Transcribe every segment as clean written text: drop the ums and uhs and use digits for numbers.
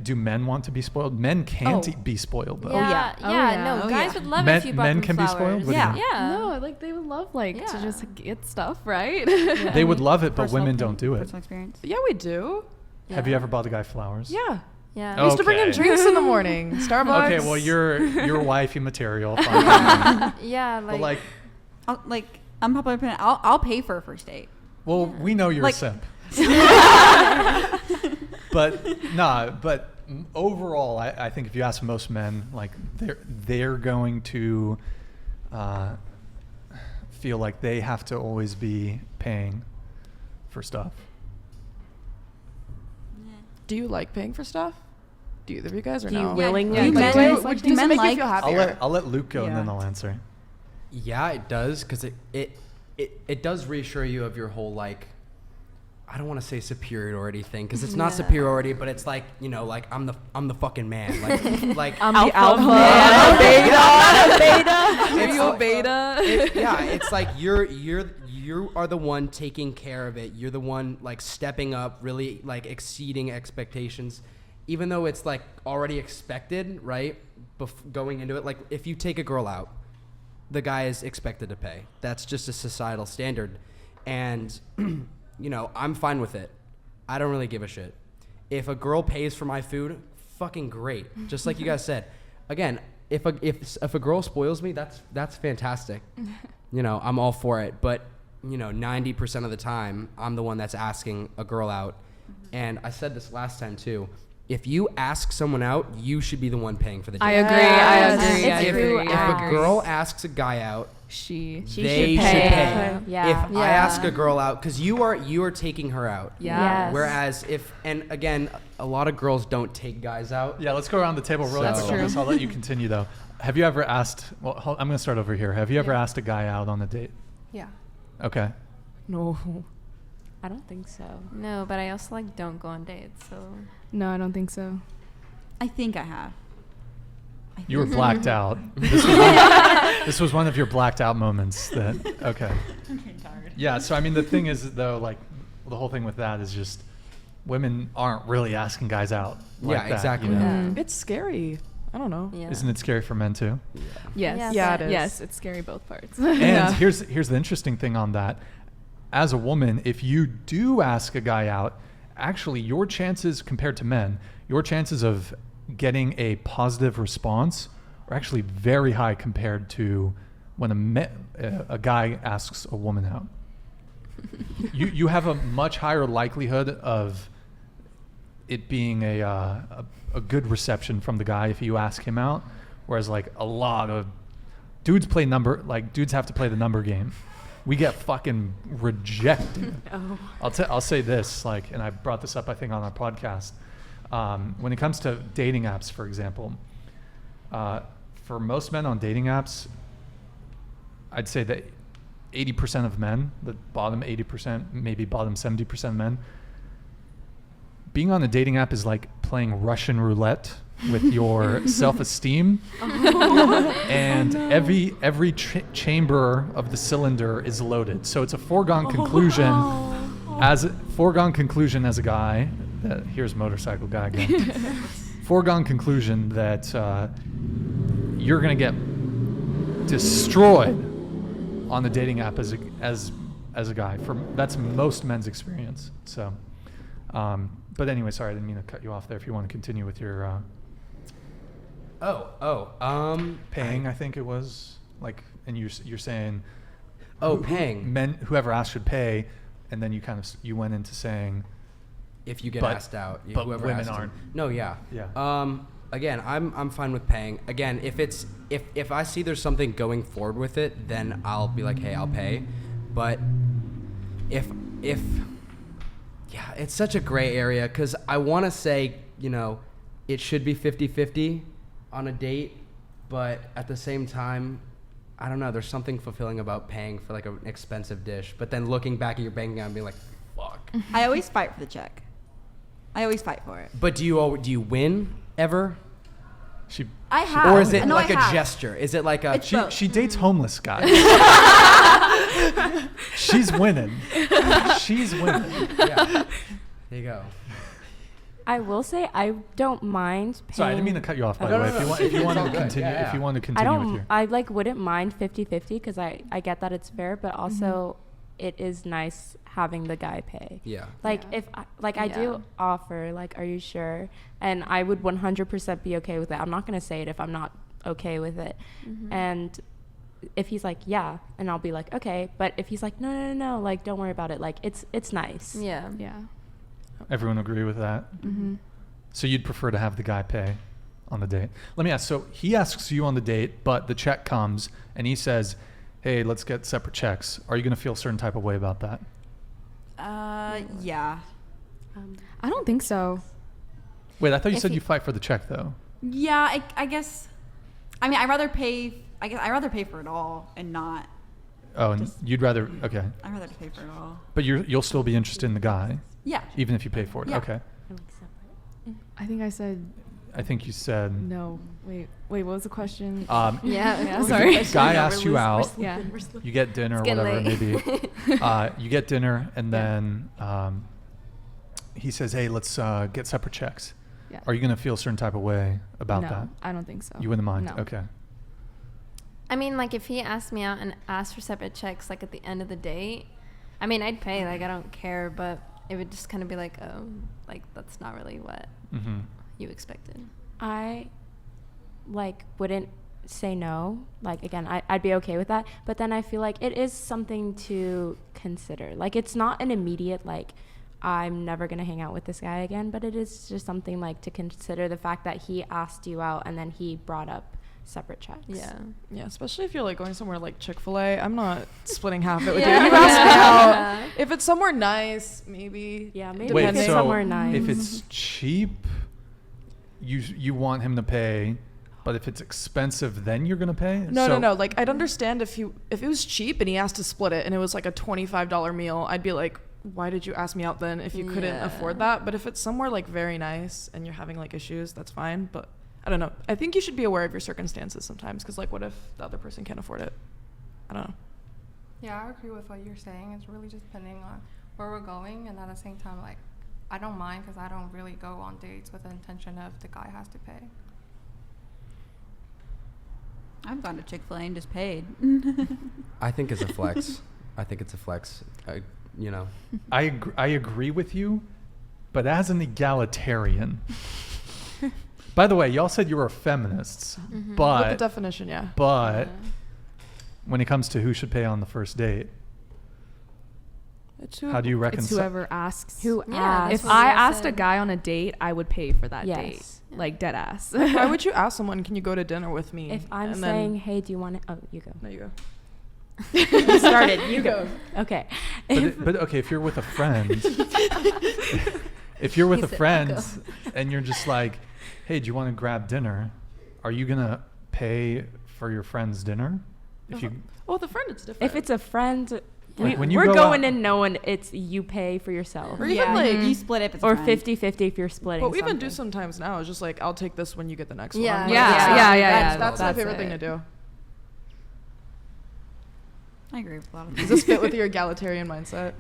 do men want to be spoiled? Men can't be spoiled though. Guys would love if you bought them can flowers. be spoiled. No, like they would love to just get stuff, right? They would love it, but women don't do it. Personal experience. Yeah, we do. Yeah. Have you ever bought a guy flowers? Yeah. Yeah. I used to bring him drinks in the morning. Starbucks. Okay, well you're wifey material. Yeah, Unpopular opinion. I'll pay for a first date. Well, we know you're a simp. But overall, I think if you ask most men, like they're going to feel like they have to always be paying for stuff. Do you like paying for stuff? Do either of you guys or no? Do you willingly? Do men like? make you happier? I'll let Luke go and then I'll answer. Yeah, it does, because it does reassure you of your whole, like, I don't want to say superiority thing, because it's not superiority, but it's like, you know, like I'm the fucking man, like I'm the alpha, beta. Are you a beta? It's like you are the one taking care of it. You're the one like stepping up, really like exceeding expectations, even though it's like already expected, right? Going into it, like if you take a girl out, the guy is expected to pay. That's just a societal standard, and you know, I'm fine with it. I don't really give a shit. If a girl pays for my food, fucking great. Just like you guys said. Again, if a girl spoils me, that's fantastic. You know, I'm all for it. But, you know, 90% of the time, I'm the one that's asking a girl out. And I said this last time too. If you ask someone out, you should be the one paying for the date. I agree. If a girl asks a guy out, she should pay. Yeah. If I ask a girl out, because you are taking her out. Yeah. Yes. Whereas and again, a lot of girls don't take guys out. Yeah, let's go around the table real quick on this. I'll let you continue though. Have you ever asked? Well, I'm going to start over here. Have you ever asked a guy out on a date? Yeah. Okay. No. I don't think so. No, but I also like don't go on dates. So No, I don't think so. I think I have. You were blacked out. This was one of your blacked out moments. Okay. I'm getting tired. Yeah. So I mean, the thing is though, like the whole thing with that is just women aren't really asking guys out. Like Yeah, that, exactly. You know? Yeah. It's scary. I don't know. yeah. Isn't it scary for men too? Yes. Yeah, it is. Yes, it's scary both parts. And here's the interesting thing on that. As a woman, if you do ask a guy out, actually your chances compared to men, your chances of getting a positive response are actually very high compared to when a guy asks a woman out. you have a much higher likelihood of it being a good reception from the guy if you ask him out, whereas like a lot of dudes have to play the number game. We get fucking rejected. I'll say this, like, and I brought this up I think on our podcast. When it comes to dating apps, for example, for most men on dating apps, I'd say that 80% of men, the bottom 80%, maybe bottom 70% of men, being on a dating app is like playing Russian roulette with your self-esteem, and every chamber of the cylinder is loaded. So it's a foregone conclusion as a guy. Here's motorcycle guy again. Foregone conclusion that you're gonna get destroyed on the dating app as a guy. That's most men's experience. So, but anyway, sorry, I didn't mean to cut you off there. If you want to continue with your paying, I think it was like, and you're saying, paying. Men, whoever asked should pay, and then you went into saying, if you get asked out, but whoever women asked aren't. No, yeah. Yeah. Again, I'm fine with paying. Again, if I see there's something going forward with it, then I'll be like, hey, I'll pay. But if it's such a gray area, because I want to say, you know, it should be 50-50 on a date, but at the same time, I don't know, there's something fulfilling about paying for like an expensive dish, but then looking back at your bank account and being like, fuck. I always fight for the check. I always fight for it. But do you win ever? I have. Or is it no, like a gesture? Is it like a... She dates homeless guys. She's winning. She's winning. Yeah. There you go. I will say I don't mind paying. Sorry, I didn't mean to cut you off, by the way. If you want to continue, if you want to continue with your. I like wouldn't mind 50-50 because I get that it's fair, but also it is nice having the guy pay. Yeah. Like if I do offer, like, are you sure? And I would 100% be okay with it. I'm not gonna say it if I'm not okay with it. And if he's like, yeah, and I'll be like, okay. But if he's like, no, like, don't worry about it. Like, it's nice. Yeah. Everyone agree with that? So you'd prefer to have the guy pay on the date? Let me ask. So he asks you on the date, but the check comes and he says, hey, let's get separate checks. Are you going to feel a certain type of way about that? Yeah. I don't think so. Wait, I thought you said you fight for the check, though. Yeah, I guess. I mean, I'd rather pay for it all and not. Oh, and you'd rather, okay. I'd rather pay for it all. But you'll still be interested in the guy? Yeah. Even if you pay for it? Yeah. Okay. I think I said I think you said. no. Wait, what was the question? Yeah. Sorry. Guy asks you out. Yeah. You get dinner or It's getting whatever it may late. be. You get dinner and then he says, hey, let's get separate checks. Yeah. Are you going to feel a certain type of way about No, that? I don't think so. You wouldn't mind? No. Okay. I mean, like, if he asked me out and asked for separate checks, like, at the end of the date, I mean, I'd pay. Like, I don't care, but it would just kind of be like, oh, like, that's not really what you expected. I, like, wouldn't say no. Like, again, I'd be okay with that. But then I feel like it is something to consider. Like, it's not an immediate, like, I'm never going to hang out with this guy again. But it is just something, like, to consider the fact that he asked you out and then he brought up separate checks. Yeah, especially if you're like going somewhere like Chick-fil-A. I'm not splitting half it with Yeah. you. You ask me out. If it's somewhere nice, maybe. Yeah, maybe Wait, if it's so somewhere nice. if it's cheap, you want him to pay, but if it's expensive, then you're gonna pay? No. Like, I'd understand if it was cheap and he asked to split it and it was like a $25 meal, I'd be like, why did you ask me out then if you couldn't afford that? But if it's somewhere like very nice and you're having like issues, that's fine. But I don't know. I think you should be aware of your circumstances sometimes, because like, what if the other person can't afford it? I don't know. Yeah, I agree with what you're saying. It's really just depending on where we're going, and at the same time, like, I don't mind because I don't really go on dates with the intention of the guy has to pay. I've gone to Chick-fil-A and just paid. I think it's a flex. I think it's a flex. I agree with you, but as an egalitarian. By the way, y'all said you were feminists, but With the definition, yeah. But when it comes to who should pay on the first date, how do you It's reconcile? whoever asks. Who Yeah, asked? that's If what I I asked a said. guy on a date, I would pay for that Yes. date. Like, dead ass. Why would you ask someone, can you go to dinner with me? If I'm And saying, hey, do you want to? Oh, you go. No, you go. You started. You go. Okay. But okay, if you're with a friend, if you're with He a said, friend "I'll go." and you're just like, hey, do you want to grab dinner? Are you gonna pay for your friend's dinner? If you Oh, the friend, it's different. If it's a friend, Like, when you we're go going out- in knowing it's you pay for yourself. Or even like, you split it if it's Or a friend. 50-50 if you're splitting what we even do something. sometimes now is just like, I'll take this when you get the next Yeah. one. Yeah. That's my That's favorite it. thing to do. I agree with a lot of Does things. this fit with your egalitarian mindset?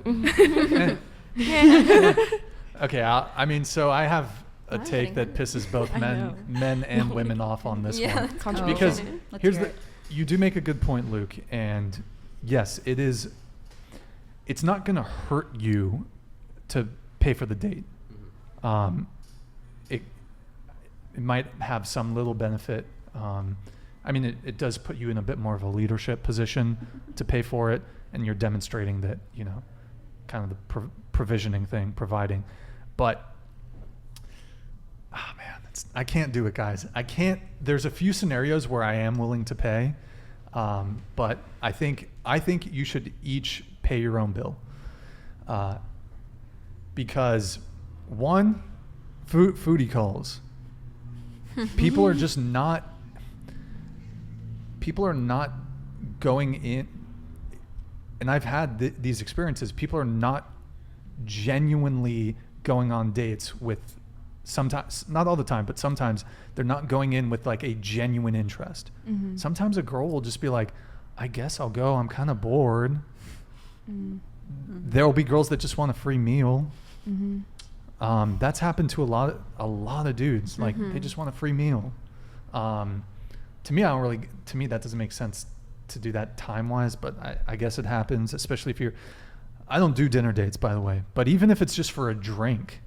Okay, I mean, so I have a I'm take that getting pisses both I know. men and women off on this Yeah. one. Controversial. Because Let's here's hear the, it. you do make a good point, Luke, and yes, it's not going to hurt you to pay for the date. It might have some little benefit. I mean, it does put you in a bit more of a leadership position to pay for it, and you're demonstrating that, kind of the provisioning thing, providing. But, man, I can't do it, guys. I can't. There's a few scenarios where I am willing to pay, but I think you should each pay your own bill, because one, foodie calls. People are just not. People are not going in, and I've had these experiences. People are not genuinely going on dates with, sometimes, not all the time, but sometimes they're not going in with like a genuine interest. Mm-hmm. Sometimes a girl will just be like, I guess I'll go, I'm kind of bored. Mm-hmm. There will be girls that just want a free meal. Mm-hmm. That's happened to a lot of dudes. Like they just want a free meal. To me, that doesn't make sense to do that time-wise, but I guess it happens, especially if you're, I don't do dinner dates, by the way, but even if it's just for a drink,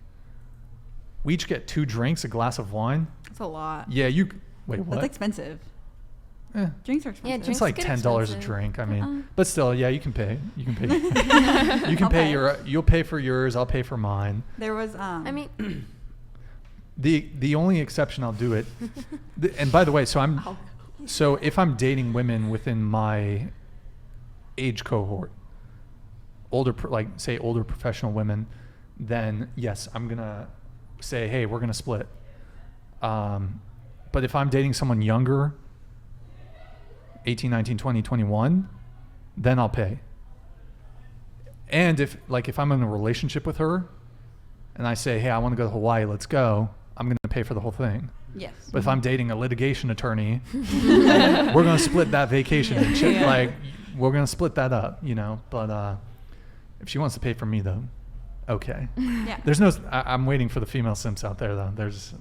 we each get 2 drinks, a glass of wine. That's a lot. Yeah, wait, what? That's expensive. Eh, Drinks are expensive. Yeah, it's drinks like get $10 a expensive. drink. I mean, but still, yeah, you can pay. You can pay. You can I'll pay pay. you'll pay for yours. I'll pay for mine. There was I mean, The only exception I'll do it, and by the way, so if I'm dating women within my age cohort, older professional women, then yes, I'm gonna say, hey, we're gonna split. But if I'm dating someone younger, 18, 19, 20, 21, then I'll pay. And if I'm in a relationship with her and I say, hey, I want to go to Hawaii, let's go, I'm going to pay for the whole thing. yes. But if I'm dating a litigation attorney, we're going to split that vacation and shit. Yeah. Like, we're going to split that up, you know. But if she wants to pay for me, though, okay. Yeah. There's no, I'm waiting for the female simps out there, though. There's